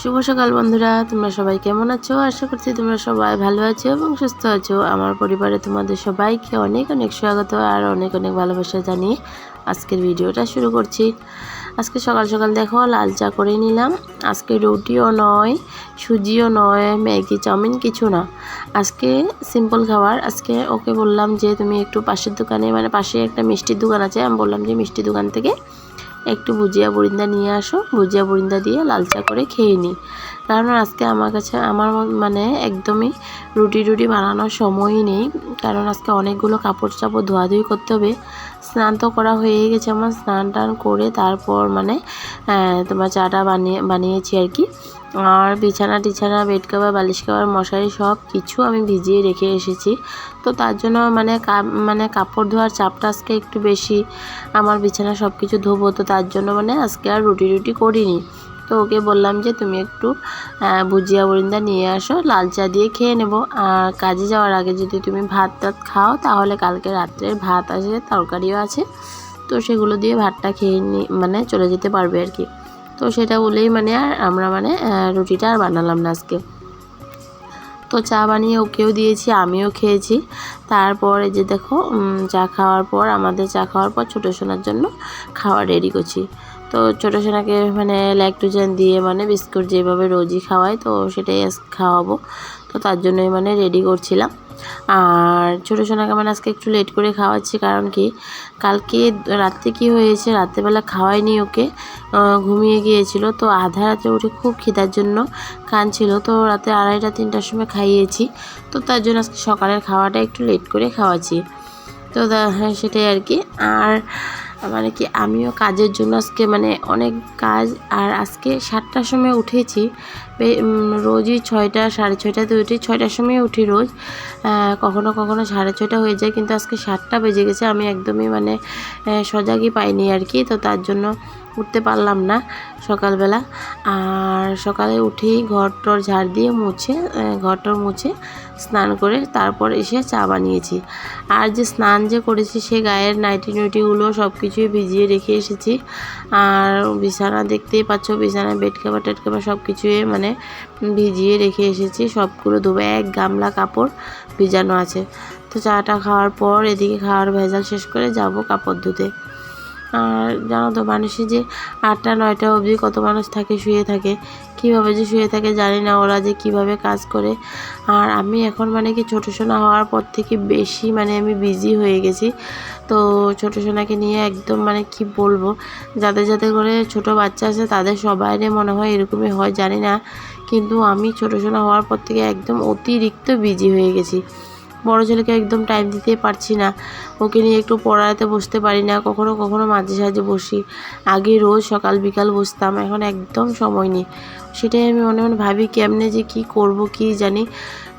শুভ সকাল বন্ধুরা, তোমরা সবাই কেমন আছো? আশা করছি তোমরা সবাই ভালো আছো এবং সুস্থ আছো। আমার পরিবারে তোমাদের সবাইকে অনেক অনেক স্বাগত আর অনেক অনেক ভালোবাসা জানিয়ে আজকের ভিডিওটা শুরু করছি। আজকে সকাল সকাল দেখো লাল চা করে নিলাম। আজকে রুটিও নয়, সুজিও নয়, ম্যাগি চাউমিন কিছু না, আজকে সিম্পল খাবার। আজকে ওকে বললাম যে তুমি একটু পাশের দোকানে, মানে পাশে একটা মিষ্টির দোকান আছে, আমি বললাম যে মিষ্টি দোকান থেকে একটু ভুজিয়া বরিন্দা নিয়ে আসো, ভুজিয়া বরিন্দা দিয়ে লাল চা করে খেয়ে নিই। কারণ আজকে আমার কাছে মানে একদমই রুটি বানানোর সময়ই নেই। কারণ আজকে অনেকগুলো কাপড় চাপড় ধোয়াধুয়ি করতে হবে। স্নান তো করা হয়ে গেছে আমার, স্নান টান করে তারপর মানে তোমার চাটা বানিয়েছি আর কি। আর বিছানা টিছানা, বেড কভার, বালিশ কভার, মশারি সব কিছু আমি ভিজিয়ে রেখে এসেছি। তো তার জন্য মানে কাপড় ধোয়ার চাপটা আজকে একটু বেশি। আমার বিছানা সব কিছু ধোবো, তো তার জন্য মানে আজকে আর রুটি করিনি। তো ওকে বললাম যে তুমি একটু ভুজিয়া বরিন্দা নিয়ে আসো, লাল চা দিয়ে খেয়ে নেব। আর কাজে যাওয়ার আগে যদি তুমি ভাত টাত খাও তাহলে কালকে রাত্রের ভাত আছে, তরকারিও আছে, তো সেগুলো দিয়ে ভাতটা খেয়ে মানে চলে যেতে পারবে আর কি। তো সেটা বলেই মানে আর আমরা মানে রুটিটা আর বানালাম না আজকে। তো চা বানিয়ে ওকেও দিয়েছি, আমিও খেয়েছি। তারপর এই যে দেখো চা খাওয়ার পর, আমাদের চা খাওয়ার পর ছোটো সোনার জন্য খাওয়া রেডি করছি। তো ছোটো সোনাকে মানে ল্যাকটোজেন দিয়ে মানে বিস্কুট যেভাবে রোজই খাওয়াই, তো সেটাই খাওয়াবো। তো তার জন্যই মানে রেডি করছিলাম। আর ছোটো সোনাকে মানে আজকে একটু লেট করে খাওয়াচ্ছি, কারণ কি কালকে রাত্রে কি হয়েছে, রাত্রেবেলা খাওয়াইনি ওকে, ঘুমিয়ে গিয়েছিল। তো আধা রাতে উঠে খুব খিদার জন্য কাঁদছিল, তো রাতে 2:30-3টার সময় খাইয়েছি। তো তার জন্য আজকে সকালের খাওয়াটা একটু লেট করে খাওয়াচ্ছি। তো হ্যাঁ সেটাই আর কি। আর মানে কি আমিও কাজের জন্য আজকে মানে অনেক কাজ, আর আজকে 7টার সময় উঠেছি। রোজই 6টা 6:30তে উঠি, 6টার সময় উঠি রোজ। কখনো কখনো 6:30 হয়ে যায়, কিন্তু আজকে 7টা বেজে গেছে। আমি একদমই মানে সজাগই পাইনি আর কি, তো তার জন্য উঠতে পারলাম না সকালবেলা। আর সকালে উঠেই ঘর-টর ঝাড় দিয়ে ঘর-টর মুছে স্নান করে তারপর এসে চা বানিয়েছি। আর যে স্নান যে করেছি সে গায়ের নাইটিগুলো সব কিছুই ভিজিয়ে রেখে এসেছি। আর বিছানা দেখতেই পাচ্ছ, বিছানায় বেড কভার টেড কভার সব কিছুই মানে ভিজিয়ে রেখে এসেছি, সবগুলো ধোবো। 1 গামলা কাপড় ভিজানো আছে। তো চাটা খাওয়ার পর এদিকে খাওয়ার ভেজাল শেষ করে যাব কাপড় ধুতে। আর জানো তো মানুষই যে 8টা-9টা অবধি কত মানুষ থাকে, শুয়ে থাকে, কীভাবে যে শুয়ে থাকে জানি না, ওরা যে কীভাবে কাজ করে। আর আমি এখন মানে কি ছোটো সোনা হওয়ার পর থেকে বেশি মানে আমি বিজি হয়ে গেছি। তো ছোটো সোনাকে নিয়ে একদম মানে কি বলবো, যাদের করে ছোটো বাচ্চা আছে তাদের সবাইরে মনে হয় এরকমই হয় জানি না, কিন্তু আমি ছোটো সোনা হওয়ার পর থেকে একদম অতিরিক্ত বিজি হয়ে গেছি। বড় ছেলেকে একদম টাইম দিতে পারছি না, ওকে নিয়ে একটু পড়াতে বসতে পারি না। কখনো কখনো মাঝে সাঝে বসি, আগে রোজ সকাল বিকাল বসতাম, এখন একদম সময় নেই। সেটাই আমি মনে মনে ভাবি কেমনে যে কি করব কি জানি,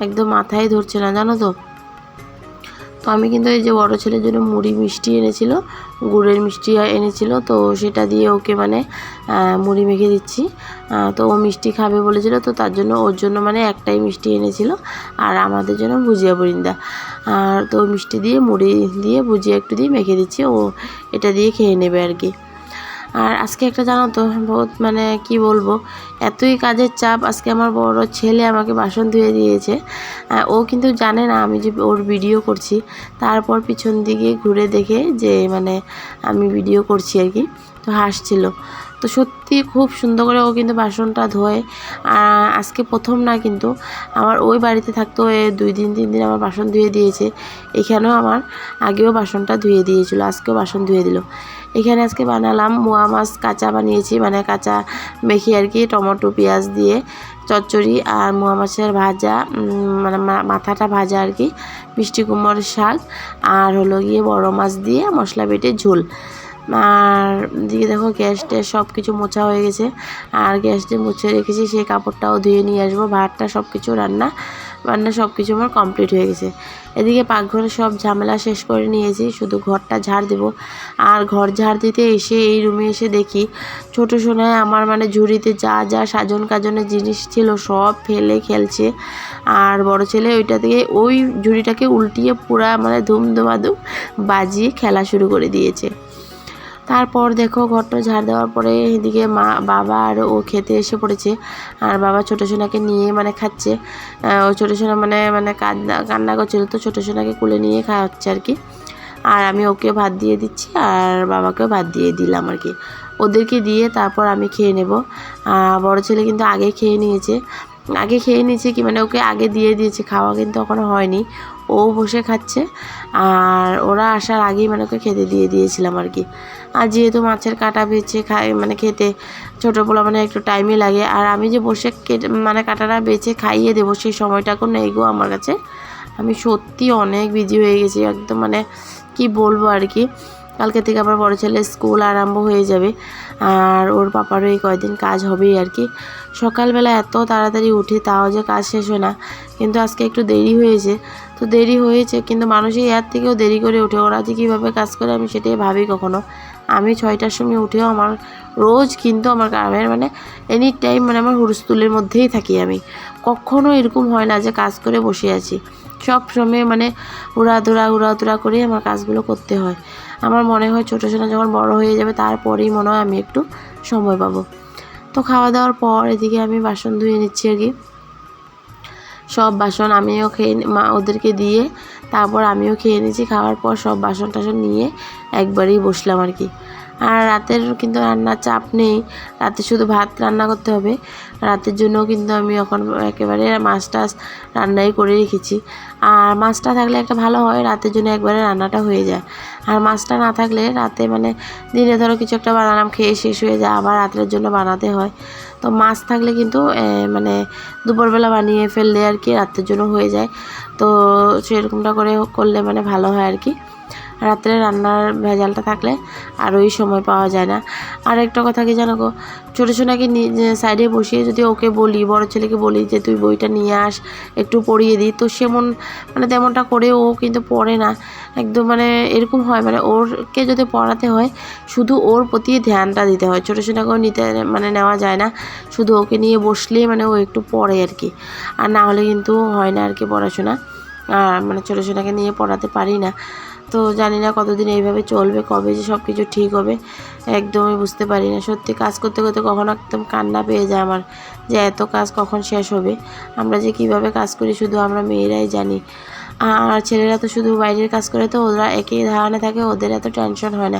একদম মাথায় ধরছে না জানো তো। তো আমি কিন্তু এই যে বড় ছেলের জন্য মুড়ি মিষ্টি এনেছিল, গুড়ের মিষ্টি এনেছিল, তো সেটা দিয়ে ওকে মানে মুড়ি মেখে দিচ্ছি। তো ও মিষ্টি খাবে বলেছিল, তো তার জন্য ওর জন্য মানে একটাই মিষ্টি এনেছিল, আর আমাদের জন্য ভুজিয়া বরিন্দা। আর তো মিষ্টি দিয়ে মুড়ি দিয়ে ভুজিয়া একটু দিয়ে মেখে দিচ্ছি, ও এটা দিয়ে খেয়ে নেবে আর কি। আর আজকে একটা জানো তো বহুত মানে কি বলবো, এতই কাজের চাপ। আজকে আমার বড় ছেলে আমাকে বাসন ধুয়ে দিয়েছে। ও কিন্তু জানে না আমি যে ওর ভিডিও করছি। তারপর পিছন দিকে ঘুরে দেখে যে মানে আমি ভিডিও করছি আর কি, তো হাসছিল। তো সত্যি খুব সুন্দর করে ও কিন্তু বাসনটা ধোয়। আজকে প্রথম না, কিন্তু আমার ওই বাড়িতে থাকতো 2 দিন 3 দিন আমার বাসন ধুয়ে দিয়েছে। এখানেও আমার আগেও বাসনটা ধুয়ে দিয়েছিল, আজকেও বাসন ধুয়ে দিল। এখানে আজকে বানালাম মোয়া মাছ কাঁচা বানিয়েছি, মানে কাঁচা মেখে আর কি, টমেটো পেঁয়াজ দিয়ে চচ্চড়ি, আর মোয়া মাছের ভাজা, মানে মাথাটা ভাজা আর কি, মিষ্টি কুমড়োর শাক, আর হলো গিয়ে বড় মাছ দিয়ে মশলা বেটে ঝোল। আর দিকে দেখো গ্যাস ট্যাস সব কিছু মোছা হয়ে গেছে, আর গ্যাস দিয়ে মুছে রেখেছি, সেই কাপড়টাও ধুয়ে নিয়ে আসবো। ভাতটা সব কিছু রান্না সব কিছু আমার কমপ্লিট হয়ে গেছে। এদিকে পাকঘরে সব ঝামেলা শেষ করে নিয়েছি, শুধু ঘরটা ঝাড় দেবো। আর ঘর ঝাড় দিতে এসে এই রুমে এসে দেখি ছোটো সোনায় আমার মানে ঝুড়িতে যা যা সাজন কাজনের জিনিস ছিল সব ফেলে খেলছে। আর বড় ছেলে ওইটা থেকে ওই ঝুড়িটাকে উল্টিয়ে পুরা মানে ধুমধুমাধুম বাজিয়ে খেলা শুরু করে দিয়েছে। তারপর দেখো ঘরটা ঝাড় দেওয়ার পরে এদিকে মা বাবা আর ও খেতে এসে পড়েছে। আর বাবা ছোটো সোনাকে নিয়ে মানে খাচ্ছে। ও ছোটো সোনা মানে কান্না করছিল, তো ছোটো সোনাকে কুলে নিয়ে খাওয়া হচ্ছে আর কি। আর আমি ওকে ভাত দিয়ে দিচ্ছি আর বাবাকেও ভাত দিয়ে দিলাম আর কি। ওদেরকে দিয়ে তারপর আমি খেয়ে নেব। বড় ছেলে কিন্তু আগে খেয়ে নিয়েছে কি মানে ওকে আগে দিয়ে দিয়েছে, খাওয়া কিন্তু এখনও হয়নি। ও বসে খাচ্ছে আর ওরা আসার আগেই মানে ওকে খেতে দিয়ে দিয়েছিলাম আর কি। আর যেহেতু মাছের কাঁটা বেছে মানে খেতে ছোটো পোলা মানে একটু টাইমই লাগে, আর আমি যে বসে মানে কাঁটাটা বেছে খাইয়ে দেবো সেই সময়টাকেও নেই গো আমার কাছে। আমি সত্যি অনেক বিজি হয়ে গেছি একদম, মানে কি বলবো আর কি। কালকে থেকে আবার বড় ছেলের স্কুল আরম্ভ হয়ে যাবে আর ওর পাপারও এই কয়দিন কাজ হবেই আর কি। সকালবেলা এত তাড়াতাড়ি উঠে তাও যে কাজ শেষ হয় না, কিন্তু আজকে একটু দেরি হয়েছে। তো দেরি হয়েছে কিন্তু মানুষই এর থেকেও দেরি করে ওঠে, ওরা যে কীভাবে কাজ করে আমি সেটাই ভাবি কখনো। আমি 6টার সময় উঠেও আমার রোজ কিন্তু আমার গ্রামের মানে এনি টাইম মানে আমার হুড়স্থুলের মধ্যেই থাকি আমি। কখনো এরকম হয় না যে কাজ করে বসে আছি, সব সময় মানে উড়াধুরা করে আমার কাজগুলো করতে হয়। আমার মনে হয় ছোটো সোনা যখন বড় হয়ে যাবে তারপরেই মনে হয় আমি একটু সময় পাবো। তো খাওয়া দাওয়ার পর এদিকে আমি বাসন ধুয়ে নিচ্ছি আর কি। সব বাসন আমিও খেয়ে ওদেরকে দিয়ে তারপর আমিও খেয়ে নিয়েছি। খাওয়ার পর সব বাসন টাসন নিয়ে একবারেই বসলাম আর কি। আর রাতের কিন্তু রান্নার চাপ নেই, রাতে শুধু ভাত রান্না করতে হবে। রাতের জন্য কিন্তু আমি এখন একেবারে মাছ টাছ রান্নাই করে রেখেছি। আর মাছটা থাকলে একটা ভালো হয়, রাতের জন্য একবারে রান্নাটা হয়ে যায়। আর মাছটা না থাকলে রাতে মানে দিনে ধরো কিছু একটা বানালাম, খেয়ে শেষ হয়ে যায়, আবার রাতের জন্য বানাতে হয়। তো মাছ থাকলে কিন্তু মানে দুপুরবেলা বানিয়ে ফেললে আর কি রাতের জন্য হয়ে যায়। তো সেরকমটা করে করলে মানে ভালো হয় আর কি। রাত্রে রান্নার ভেজালটা থাকলে আর ওই সময় পাওয়া যায় না। আর একটা কথা কি জানো গো, ছোটো সোনাকে সাইডে বসিয়ে যদি ওকে বলি, বড় ছেলেকে বলি যে তুই বইটা নিয়ে আস একটু পড়িয়ে দিই, তো সেমন মানে তেমনটা করে ও কিন্তু পড়ে না একদম। মানে এরকম হয় মানে ওরকে যদি পড়াতে হয় শুধু ওর প্রতি ধ্যানটা দিতে হয়, ছোটো সোনাকেও নিতে মানে নেওয়া যায় না। শুধু ওকে নিয়ে বসলেই মানে ও একটু পড়ে আর কি, আর না হলে কিন্তু হয় না আর কি পড়াশোনা। আর মানে ছোটো সোনাকে নিয়ে পড়াতে পারি না। তো জানি না কতদিন এইভাবে চলবে, কবে যে সব কিছু ঠিক হবে একদমই বুঝতে পারি না। সত্যি কাজ করতে করতে কখনো একদম কান্না পেয়ে যায় আমার যে এত কাজ কখন শেষ হবে। আমরা যে কিভাবে কাজ করি শুধু আমরা মেয়েরাই জানি। আর ছেলেরা তো শুধু বাইরের কাজ করে, তো ওরা একই ধারণা থাকে, ওদের এত টেনশন হয় না।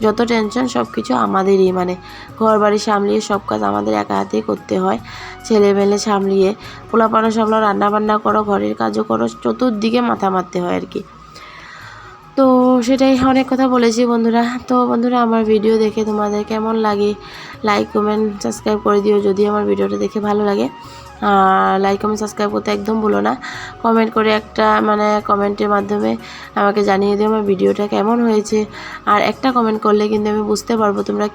যত টেনশন সব কিছু আমাদেরই, মানে ঘর বাড়ি সামলিয়ে সব কাজ আমাদের একা হাতেই করতে হয়। ছেলে মেলে সামলিয়ে পোলাপানো সামলাও, রান্নাবান্না করো, ঘরের কাজও করো, চতুর্দিকে মাথা মারতে হয় আর কি। তো সেটাই অনেক কথা বলেছি বন্ধুরা। তো বন্ধুরা আমার ভিডিও দেখে তোমাদের কেমন লাগে লাইক কমেন্ট সাবস্ক্রাইব করে দিও যদি আমার ভিডিওটা দেখে ভালো লাগে। লাইক কমেন্ট সাবস্ক্রাইব করতে একদম ভুলো না। কমেন্ট করে একটা মানে কমেন্টের মাধ্যমে আমাকে জানিয়ে দিও আমার ভিডিওটা কেমন হয়েছে। আর একটা কমেন্ট করলে কিন্তু আমি বুঝতে পারবো তোমরা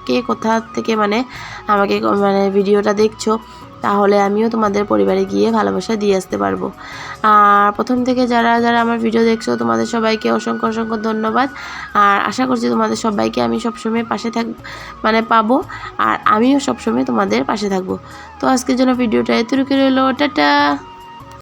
কে কোথা থেকে মানে আমাকে মানে ভিডিওটা দেখছো, তাহলে আমিও তোমাদের পরিবারে গিয়ে ভালোবাসা দিয়ে আসতে পারবো। আর প্রথম থেকে যারা আমার ভিডিও দেখছো তোমাদের সবাইকে অসংখ্য অসংখ্য ধন্যবাদ। আর আশা করছি তোমাদের সবাইকে আমি সবসময় পাশে মানে পাবো, আর আমিও সবসময় তোমাদের পাশে থাকবো। তো আজকের জন্য ভিডিওটা এতটুকু রইলো, টাটা।